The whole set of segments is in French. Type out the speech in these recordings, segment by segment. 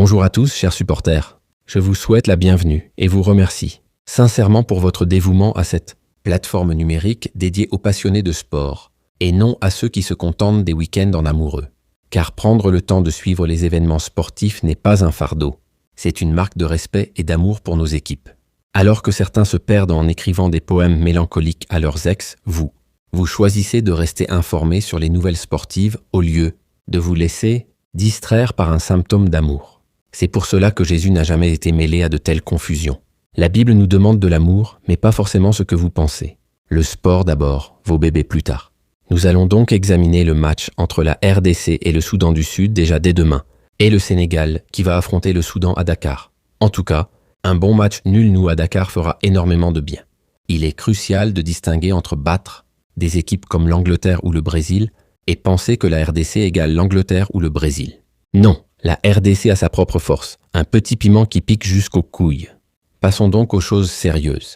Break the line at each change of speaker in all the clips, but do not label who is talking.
Bonjour à tous, chers supporters. Je vous souhaite la bienvenue et vous remercie sincèrement pour votre dévouement à cette plateforme numérique dédiée aux passionnés de sport et non à ceux qui se contentent des week-ends en amoureux. Car prendre le temps de suivre les événements sportifs n'est pas un fardeau. C'est une marque de respect et d'amour pour nos équipes. Alors que certains se perdent en écrivant des poèmes mélancoliques à leurs ex, vous choisissez de rester informés sur les nouvelles sportives au lieu de vous laisser distraire par un symptôme d'amour. C'est pour cela que Jésus n'a jamais été mêlé à de telles confusions. La Bible nous demande de l'amour, mais pas forcément ce que vous pensez. Le sport d'abord, vos bébés plus tard. Nous allons donc examiner le match entre la RDC et le Soudan du Sud déjà dès demain, et le Sénégal qui va affronter le Soudan à Dakar. En tout cas, un bon match nul-nous à Dakar fera énormément de bien. Il est crucial de distinguer entre battre des équipes comme l'Angleterre ou le Brésil et penser que la RDC égale l'Angleterre ou le Brésil. Non, la RDC a sa propre force, un petit piment qui pique jusqu'aux couilles. Passons donc aux choses sérieuses.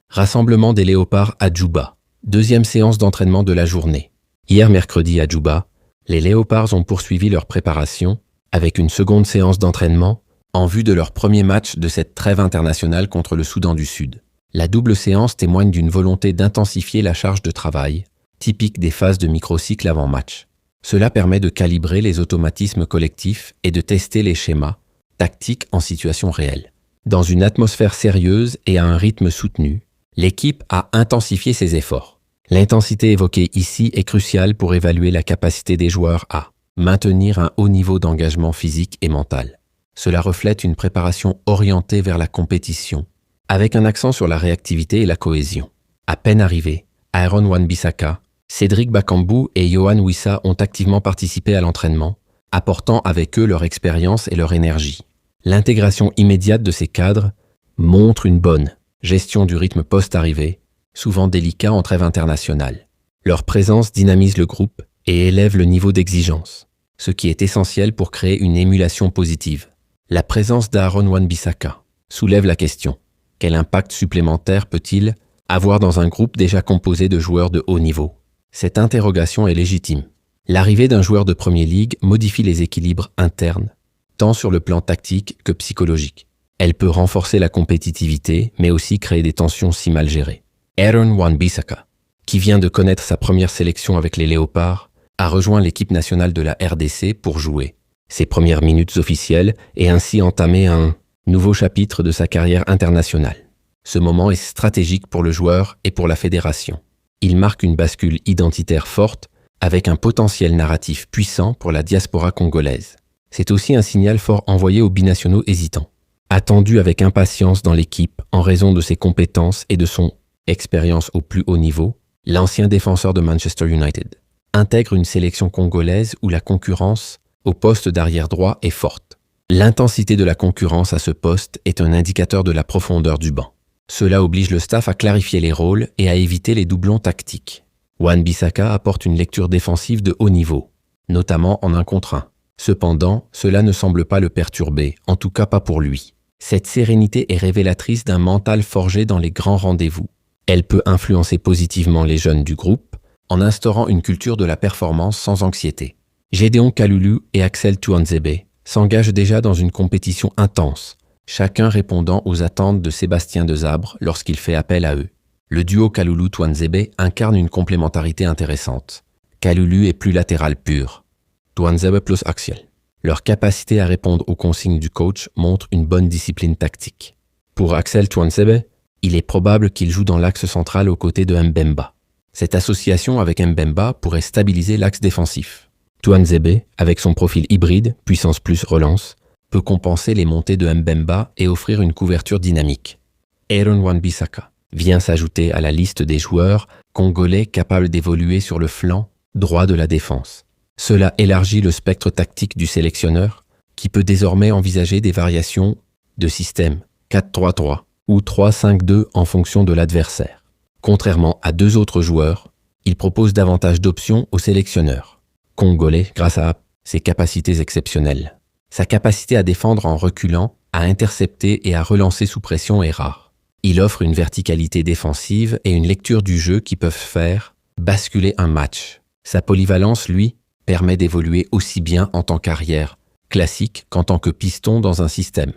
Rassemblement des léopards à Djouba. Deuxième séance d'entraînement de la journée. Hier mercredi à Djouba, les léopards ont poursuivi leur préparation avec une seconde séance d'entraînement en vue de leur premier match de cette trêve internationale contre le Soudan du Sud. La double séance témoigne d'une volonté d'intensifier la charge de travail, typique des phases de microcycle avant match. Cela permet de calibrer les automatismes collectifs et de tester les schémas tactiques en situation réelle. Dans une atmosphère sérieuse et à un rythme soutenu, l'équipe a intensifié ses efforts. L'intensité évoquée ici est cruciale pour évaluer la capacité des joueurs à maintenir un haut niveau d'engagement physique et mental. Cela reflète une préparation orientée vers la compétition, avec un accent sur la réactivité et la cohésion. À peine arrivés, Aaron Wan-Bissaka, Cédric Bakambu et Yohan Wissa ont activement participé à l'entraînement, apportant avec eux leur expérience et leur énergie. L'intégration immédiate de ces cadres montre une bonne gestion du rythme post-arrivée, souvent délicat en trêve internationale. Leur présence dynamise le groupe et élève le niveau d'exigence, ce qui est essentiel pour créer une émulation positive. La présence d'Aaron Wan-Bissaka soulève la question. Quel impact supplémentaire peut-il avoir dans un groupe déjà composé de joueurs de haut niveau? Cette interrogation est légitime. L'arrivée d'un joueur de Premier League modifie les équilibres internes, tant sur le plan tactique que psychologique. Elle peut renforcer la compétitivité, mais aussi créer des tensions si mal gérées. Aaron Wan-Bissaka, qui vient de connaître sa première sélection avec les Léopards, a rejoint l'équipe nationale de la RDC pour jouer ses premières minutes officielles et ainsi entamer un nouveau chapitre de sa carrière internationale. Ce moment est stratégique pour le joueur et pour la fédération. Il marque une bascule identitaire forte avec un potentiel narratif puissant pour la diaspora congolaise. C'est aussi un signal fort envoyé aux binationaux hésitants. Attendu avec impatience dans l'équipe en raison de ses compétences et de son expérience au plus haut niveau, l'ancien défenseur de Manchester United intègre une sélection congolaise où la concurrence au poste d'arrière droit est forte. L'intensité de la concurrence à ce poste est un indicateur de la profondeur du banc. Cela oblige le staff à clarifier les rôles et à éviter les doublons tactiques. Wan-Bissaka apporte une lecture défensive de haut niveau, notamment en 1 contre 1. Cependant, cela ne semble pas le perturber, en tout cas pas pour lui. Cette sérénité est révélatrice d'un mental forgé dans les grands rendez-vous. Elle peut influencer positivement les jeunes du groupe en instaurant une culture de la performance sans anxiété. Gédéon Kalulu et Axel Tuanzebe s'engagent déjà dans une compétition intense, chacun répondant aux attentes de Sébastien Desabre lorsqu'il fait appel à eux. Le duo Kalulu-Tuanzebe incarne une complémentarité intéressante. Kalulu est plus latéral pur, Tuanzebe plus axial. Leur capacité à répondre aux consignes du coach montre une bonne discipline tactique. Pour Axel Tuanzebe, il est probable qu'il joue dans l'axe central aux côtés de Mbemba. Cette association avec Mbemba pourrait stabiliser l'axe défensif. Tuanzebe, avec son profil hybride, puissance plus relance, peut compenser les montées de Mbemba et offrir une couverture dynamique. Aaron Wan-Bissaka vient s'ajouter à la liste des joueurs congolais capables d'évoluer sur le flanc droit de la défense. Cela élargit le spectre tactique du sélectionneur, qui peut désormais envisager des variations de système 4-3-3 ou 3-5-2 en fonction de l'adversaire. Contrairement à 2 autres joueurs, il propose davantage d'options au sélectionneur congolais grâce à ses capacités exceptionnelles. Sa capacité à défendre en reculant, à intercepter et à relancer sous pression est rare. Il offre une verticalité défensive et une lecture du jeu qui peuvent faire basculer un match. Sa polyvalence, lui, permet d'évoluer aussi bien en tant qu'arrière classique qu'en tant que piston dans un système.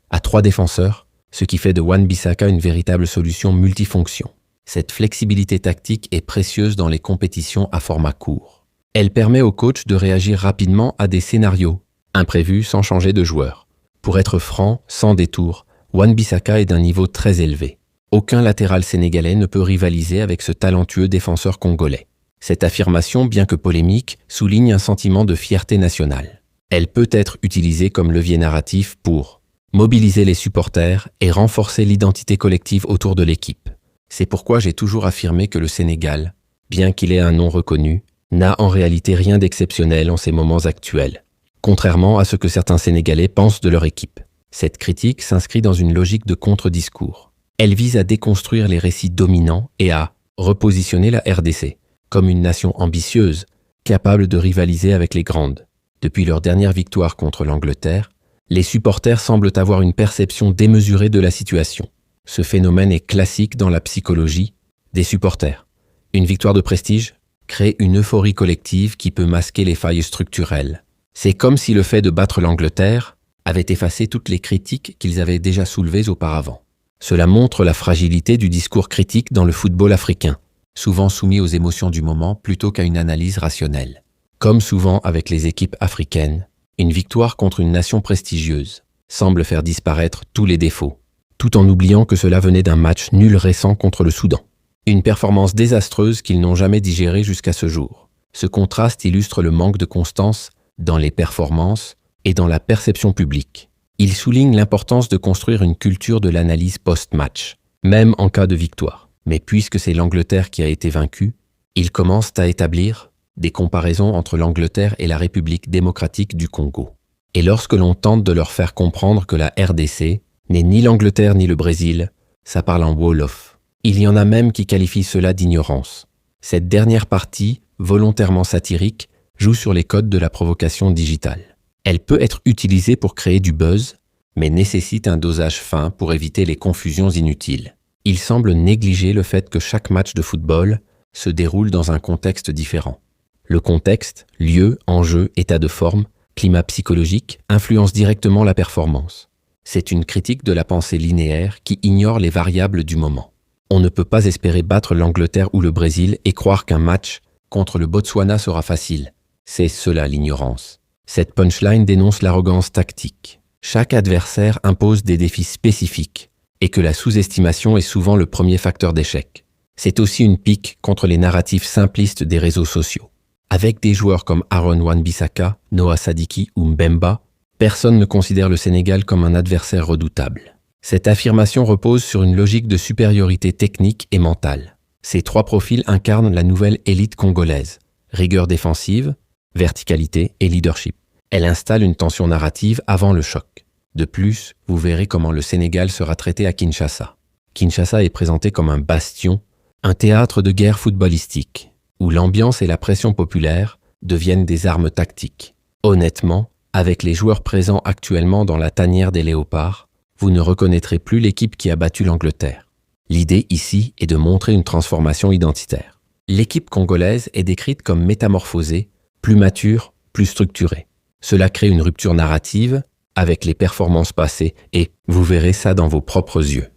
À 3 défenseurs, ce qui fait de Wan-Bissaka une véritable solution multifonction. Cette flexibilité tactique est précieuse dans les compétitions à format court. Elle permet au coach de réagir rapidement à des scénarios imprévus sans changer de joueur. Pour être franc, sans détour, Wan-Bissaka est d'un niveau très élevé. Aucun latéral sénégalais ne peut rivaliser avec ce talentueux défenseur congolais. Cette affirmation, bien que polémique, souligne un sentiment de fierté nationale. Elle peut être utilisée comme levier narratif pour mobiliser les supporters et renforcer l'identité collective autour de l'équipe. C'est pourquoi j'ai toujours affirmé que le Sénégal, bien qu'il ait un nom reconnu, n'a en réalité rien d'exceptionnel en ces moments actuels, contrairement à ce que certains Sénégalais pensent de leur équipe. Cette critique s'inscrit dans une logique de contre-discours. Elle vise à déconstruire les récits dominants et à repositionner la RDC comme une nation ambitieuse, capable de rivaliser avec les grandes. Depuis leur dernière victoire contre l'Angleterre, les supporters semblent avoir une perception démesurée de la situation. Ce phénomène est classique dans la psychologie des supporters. Une victoire de prestige crée une euphorie collective qui peut masquer les failles structurelles. C'est comme si le fait de battre l'Angleterre avait effacé toutes les critiques qu'ils avaient déjà soulevées auparavant. Cela montre la fragilité du discours critique dans le football africain, souvent soumis aux émotions du moment plutôt qu'à une analyse rationnelle. Comme souvent avec les équipes africaines, une victoire contre une nation prestigieuse semble faire disparaître tous les défauts, tout en oubliant que cela venait d'un match nul récent contre le Soudan. Une performance désastreuse qu'ils n'ont jamais digérée jusqu'à ce jour. Ce contraste illustre le manque de constance dans les performances et dans la perception publique. Il souligne l'importance de construire une culture de l'analyse post-match, même en cas de victoire. Mais puisque c'est l'Angleterre qui a été vaincue, ils commencent à établir des comparaisons entre l'Angleterre et la République démocratique du Congo. Et lorsque l'on tente de leur faire comprendre que la RDC n'est ni l'Angleterre ni le Brésil, ça parle en Wolof. Il y en a même qui qualifient cela d'ignorance. Cette dernière partie, volontairement satirique, joue sur les codes de la provocation digitale. Elle peut être utilisée pour créer du buzz, mais nécessite un dosage fin pour éviter les confusions inutiles. Il semble négliger le fait que chaque match de football se déroule dans un contexte différent. Le contexte, lieu, enjeu, état de forme, climat psychologique influence directement la performance. C'est une critique de la pensée linéaire qui ignore les variables du moment. On ne peut pas espérer battre l'Angleterre ou le Brésil et croire qu'un match contre le Botswana sera facile. C'est cela l'ignorance. Cette punchline dénonce l'arrogance tactique. Chaque adversaire impose des défis spécifiques et que la sous-estimation est souvent le premier facteur d'échec. C'est aussi une pique contre les narratifs simplistes des réseaux sociaux. Avec des joueurs comme Aaron Wan-Bissaka, Noah Sadiki ou Mbemba, personne ne considère le Sénégal comme un adversaire redoutable. Cette affirmation repose sur une logique de supériorité technique et mentale. Ces 3 profils incarnent la nouvelle élite congolaise. Rigueur défensive, verticalité et leadership. Elle installe une tension narrative avant le choc. De plus, vous verrez comment le Sénégal sera traité à Kinshasa. Kinshasa est présenté comme un bastion, un théâtre de guerre footballistique, où l'ambiance et la pression populaire deviennent des armes tactiques. Honnêtement, avec les joueurs présents actuellement dans la tanière des léopards, vous ne reconnaîtrez plus l'équipe qui a battu l'Angleterre. L'idée ici est de montrer une transformation identitaire. L'équipe congolaise est décrite comme métamorphosée, plus mature, plus structurée. Cela crée une rupture narrative avec les performances passées et vous verrez ça dans vos propres yeux.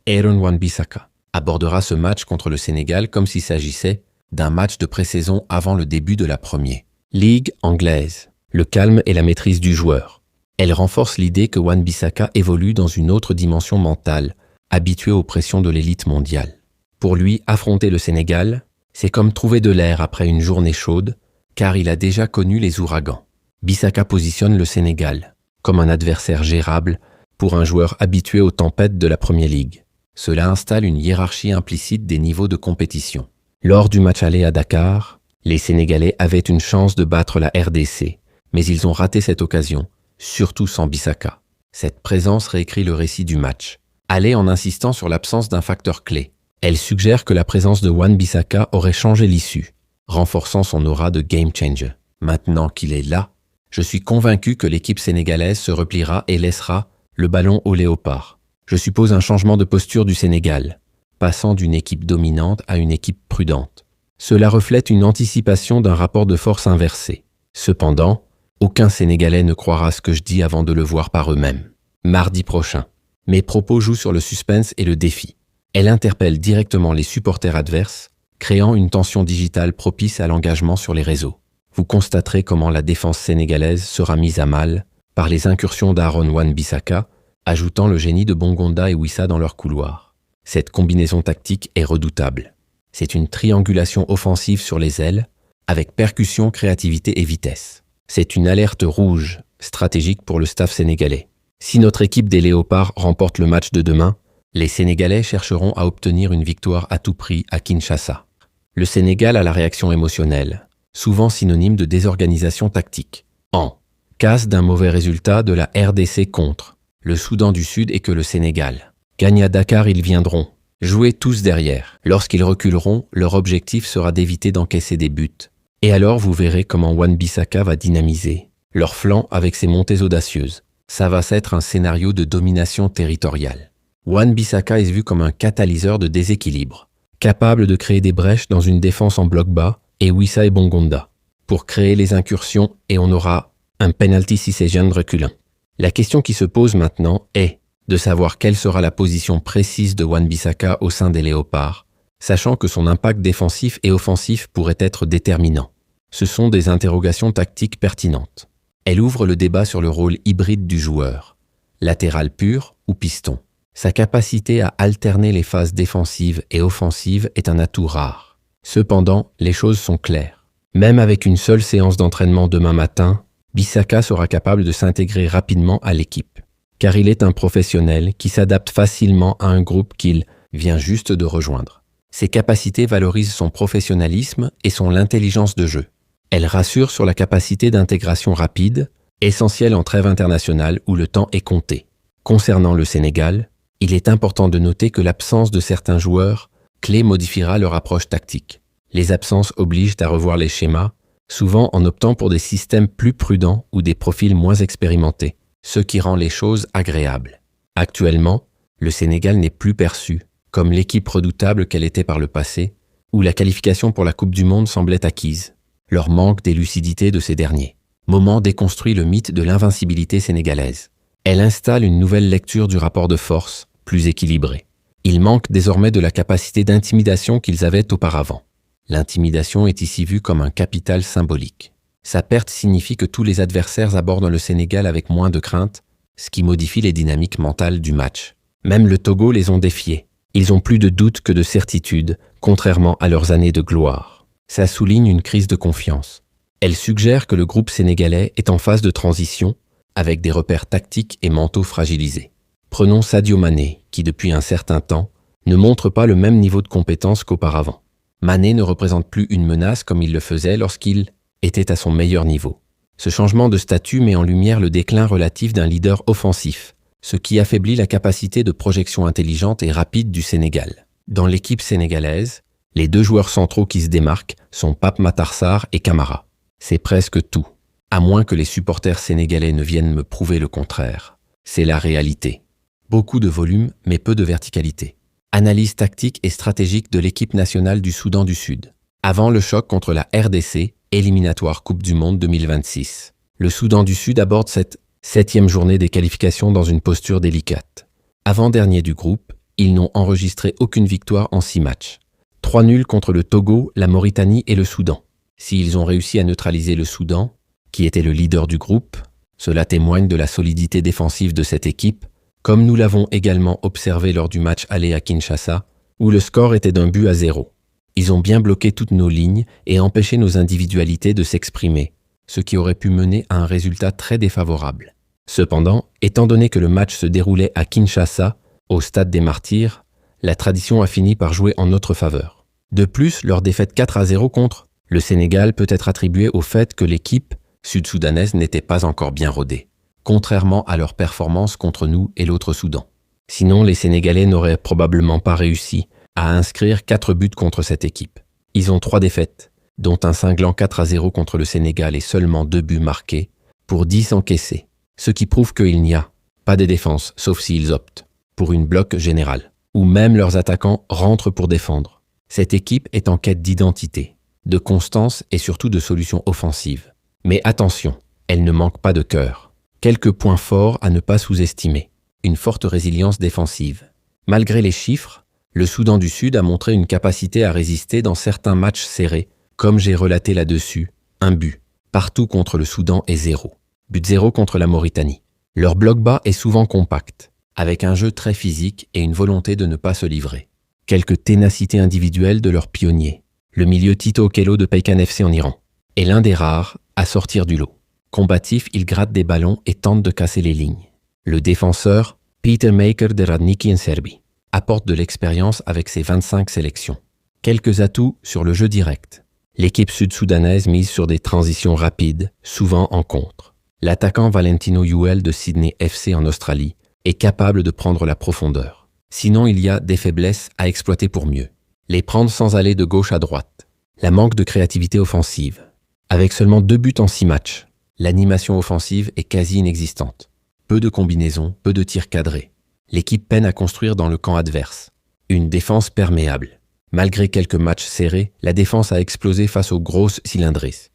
Aaron Wan-Bissaka abordera ce match contre le Sénégal comme s'il s'agissait d'un match de pré-saison avant le début de la Premier Ligue anglaise. Le calme et la maîtrise du joueur. Elle renforce l'idée que Wan-Bissaka évolue dans une autre dimension mentale, habitué aux pressions de l'élite mondiale. Pour lui, affronter le Sénégal, c'est comme trouver de l'air après une journée chaude, car il a déjà connu les ouragans. Bissaka positionne le Sénégal comme un adversaire gérable pour un joueur habitué aux tempêtes de la Premier League. Cela installe une hiérarchie implicite des niveaux de compétition. Lors du match aller à Dakar, les Sénégalais avaient une chance de battre la RDC, mais ils ont raté cette occasion, surtout sans Bissaka. Cette présence réécrit le récit du match. Aller en insistant sur l'absence d'un facteur clé. Elle suggère que la présence de Wan-Bissaka aurait changé l'issue, renforçant son aura de game changer. Maintenant qu'il est là, je suis convaincu que l'équipe sénégalaise se repliera et laissera le ballon aux léopards. Je suppose un changement de posture du Sénégal, passant d'une équipe dominante à une équipe prudente. Cela reflète une anticipation d'un rapport de force inversé. Cependant, Aucun Sénégalais ne croira ce que je dis avant de le voir par eux-mêmes. Mardi prochain. Mes propos jouent sur le suspense et le défi. Elle interpelle directement les supporters adverses, créant une tension digitale propice à l'engagement sur les réseaux. Vous constaterez comment la défense sénégalaise sera mise à mal par les incursions d'Aaron Wan-Bissaka, ajoutant le génie de Bongonda et Wissa dans leur couloir. Cette combinaison tactique est redoutable. C'est une triangulation offensive sur les ailes, avec percussion, créativité et vitesse. C'est une alerte rouge, stratégique pour le staff sénégalais. Si notre équipe des Léopards remporte le match de demain, les Sénégalais chercheront à obtenir une victoire à tout prix à Kinshasa. Le Sénégal a la réaction émotionnelle, souvent synonyme de désorganisation tactique. En cas d'un mauvais résultat de la RDC contre le Soudan du Sud et que le Sénégal gagne à Dakar, ils viendront jouer tous derrière. Lorsqu'ils reculeront, leur objectif sera d'éviter d'encaisser des buts. Et alors vous verrez comment Wan-Bissaka va dynamiser leur flanc avec ses montées audacieuses. Ça va être un scénario de domination territoriale. Wan-Bissaka est vu comme un catalyseur de déséquilibre, capable de créer des brèches dans une défense en bloc bas, et Wissa et Bongonda, pour créer les incursions, et on aura un penalty si ces jeunes reculent. La question qui se pose maintenant est de savoir quelle sera la position précise de Wan-Bissaka au sein des Léopards, sachant que son impact défensif et offensif pourrait être déterminant. Ce sont des interrogations tactiques pertinentes. Elle ouvre le débat sur le rôle hybride du joueur, latéral pur ou piston. Sa capacité à alterner les phases défensives et offensives est un atout rare. Cependant, les choses sont claires. Même avec une seule séance d'entraînement demain matin, Bissaka sera capable de s'intégrer rapidement à l'équipe, car il est un professionnel qui s'adapte facilement à un groupe qu'il vient juste de rejoindre. Ses capacités valorisent son professionnalisme et son intelligence de jeu. Elle rassure sur la capacité d'intégration rapide, essentielle en trêve internationale où le temps est compté. Concernant le Sénégal, il est important de noter que l'absence de certains joueurs clés modifiera leur approche tactique. Les absences obligent à revoir les schémas, souvent en optant pour des systèmes plus prudents ou des profils moins expérimentés, ce qui rend les choses agréables. Actuellement, le Sénégal n'est plus perçu comme l'équipe redoutable qu'elle était par le passé, où la qualification pour la Coupe du Monde semblait acquise. Leur manque des lucidités de ces derniers. Moment déconstruit le mythe de l'invincibilité sénégalaise. Elle installe une nouvelle lecture du rapport de force, plus équilibré. Ils manquent désormais de la capacité d'intimidation qu'ils avaient auparavant. L'intimidation est ici vue comme un capital symbolique. Sa perte signifie que tous les adversaires abordent le Sénégal avec moins de crainte, ce qui modifie les dynamiques mentales du match. Même le Togo les ont défiés. Ils ont plus de doutes que de certitudes, contrairement à leurs années de gloire. Ça souligne une crise de confiance. Elle suggère que le groupe sénégalais est en phase de transition, avec des repères tactiques et mentaux fragilisés. Prenons Sadio Mané, qui depuis un certain temps ne montre pas le même niveau de compétence qu'auparavant. Mané ne représente plus une menace comme il le faisait lorsqu'il était à son meilleur niveau. Ce changement de statut met en lumière le déclin relatif d'un leader offensif, ce qui affaiblit la capacité de projection intelligente et rapide du Sénégal. Dans l'équipe sénégalaise, les deux joueurs centraux qui se démarquent sont Pape Matar Sarr et Camara. C'est presque tout, à moins que les supporters sénégalais ne viennent me prouver le contraire. C'est la réalité. Beaucoup de volume, mais peu de verticalité. Analyse tactique et stratégique de l'équipe nationale du Soudan du Sud. Avant le choc contre la RDC, éliminatoire Coupe du Monde 2026. Le Soudan du Sud aborde cette 7e journée des qualifications dans une posture délicate. Avant-dernier du groupe, ils n'ont enregistré aucune victoire en 6 matchs. 3 nuls contre le Togo, la Mauritanie et le Soudan. S'ils ont réussi à neutraliser le Soudan, qui était le leader du groupe, cela témoigne de la solidité défensive de cette équipe, comme nous l'avons également observé lors du match aller à Kinshasa, où le score était d'1-0. Ils ont bien bloqué toutes nos lignes et empêché nos individualités de s'exprimer, ce qui aurait pu mener à un résultat très défavorable. Cependant, étant donné que le match se déroulait à Kinshasa, au stade des Martyrs, la tradition a fini par jouer en notre faveur. De plus, leur défaite 4-0 contre le Sénégal peut être attribuée au fait que l'équipe sud-soudanaise n'était pas encore bien rodée, contrairement à leur performance contre nous et l'autre Soudan. Sinon, les Sénégalais n'auraient probablement pas réussi à inscrire 4 buts contre cette équipe. Ils ont 3 défaites, dont un cinglant 4-0 contre le Sénégal et seulement 2 buts marqués, pour 10 encaissés, ce qui prouve qu'il n'y a pas de défense, sauf s'ils optent pour une bloc générale, où même leurs attaquants rentrent pour défendre. Cette équipe est en quête d'identité, de constance et surtout de solutions offensives. Mais attention, Elle ne manque pas de cœur. Quelques points forts à ne pas sous-estimer. Une forte résilience défensive. Malgré les chiffres, le Soudan du Sud a montré une capacité à résister dans certains matchs serrés, comme j'ai relaté là-dessus, un but. Partout contre le Soudan est 0. But 0 contre la Mauritanie. Leur bloc bas est souvent compact, avec un jeu très physique et une volonté de ne pas se livrer. Quelques ténacités individuelles de leurs pionniers. Le milieu Tito Okello de Peikan FC en Iran est l'un des rares à sortir du lot. Combatif, il gratte des ballons et tente de casser les lignes. Le défenseur Peter Maker de Radniki en Serbie apporte de l'expérience avec ses 25 sélections. Quelques atouts sur le jeu direct. L'équipe sud-soudanaise mise sur des transitions rapides, souvent en contre. L'attaquant Valentino Yuel de Sydney FC en Australie est capable de prendre la profondeur. Sinon, il y a des faiblesses à exploiter pour mieux. Les prendre sans aller de gauche à droite. La manque de créativité offensive. Avec seulement 2 buts en 6 matchs, l'animation offensive est quasi inexistante. Peu de combinaisons, peu de tirs cadrés. L'équipe peine à construire dans le camp adverse. Une défense perméable. Malgré quelques matchs serrés, la défense a explosé face aux grosses cylindristes.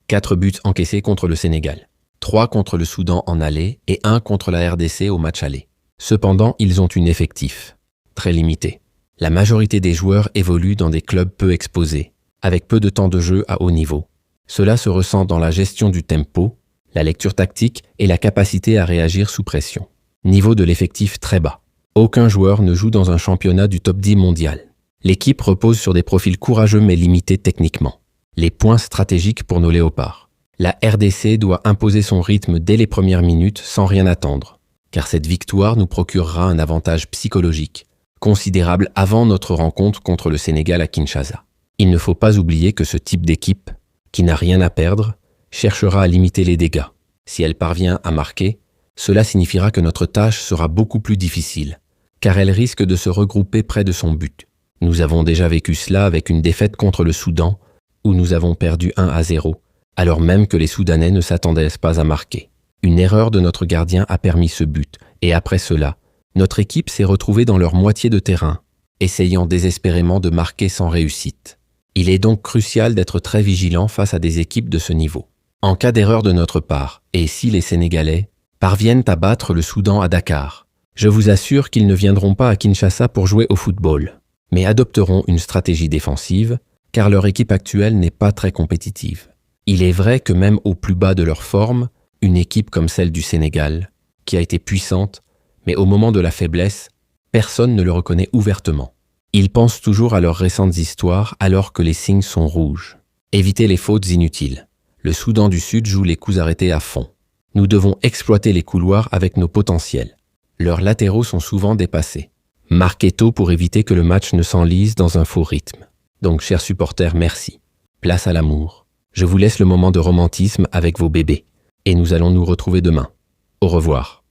4 buts encaissés contre le Sénégal. 3 contre le Soudan en aller et 1 contre la RDC au match aller. Cependant, ils ont un effectif très limité. La majorité des joueurs évoluent dans des clubs peu exposés, avec peu de temps de jeu à haut niveau. Cela se ressent dans la gestion du tempo, la lecture tactique et la capacité à réagir sous pression. Niveau de l'effectif très bas. Aucun joueur ne joue dans un championnat du top 10 mondial. L'équipe repose sur des profils courageux mais limités techniquement. Les points stratégiques pour nos léopards. La RDC doit imposer son rythme dès les premières minutes sans rien attendre, car cette victoire nous procurera un avantage psychologique considérable avant notre rencontre contre le Sénégal à Kinshasa. Il ne faut pas oublier que ce type d'équipe, qui n'a rien à perdre, cherchera à limiter les dégâts. Si elle parvient à marquer, cela signifiera que notre tâche sera beaucoup plus difficile, car elle risque de se regrouper près de son but. Nous avons déjà vécu cela avec une défaite contre le Soudan, où nous avons perdu 1-0, alors même que les Soudanais ne s'attendaient pas à marquer. Une erreur de notre gardien a permis ce but, et après cela, notre équipe s'est retrouvée dans leur moitié de terrain, essayant désespérément de marquer sans réussite. Il est donc crucial d'être très vigilant face à des équipes de ce niveau. En cas d'erreur de notre part, et si les Sénégalais parviennent à battre le Soudan à Dakar, je vous assure qu'ils ne viendront pas à Kinshasa pour jouer au football, mais adopteront une stratégie défensive, car leur équipe actuelle n'est pas très compétitive. Il est vrai que même au plus bas de leur forme, une équipe comme celle du Sénégal, qui a été puissante, mais au moment de la faiblesse, personne ne le reconnaît ouvertement. Ils pensent toujours à leurs récentes histoires alors que les signes sont rouges. Évitez les fautes inutiles. Le Soudan du Sud joue les coups arrêtés à fond. Nous devons exploiter les couloirs avec nos potentiels. Leurs latéraux sont souvent dépassés. Marquez tôt pour éviter que le match ne s'enlise dans un faux rythme. Donc, chers supporters, merci. Place à l'amour. Je vous laisse le moment de romantisme avec vos bébés. Et nous allons nous retrouver demain. Au revoir.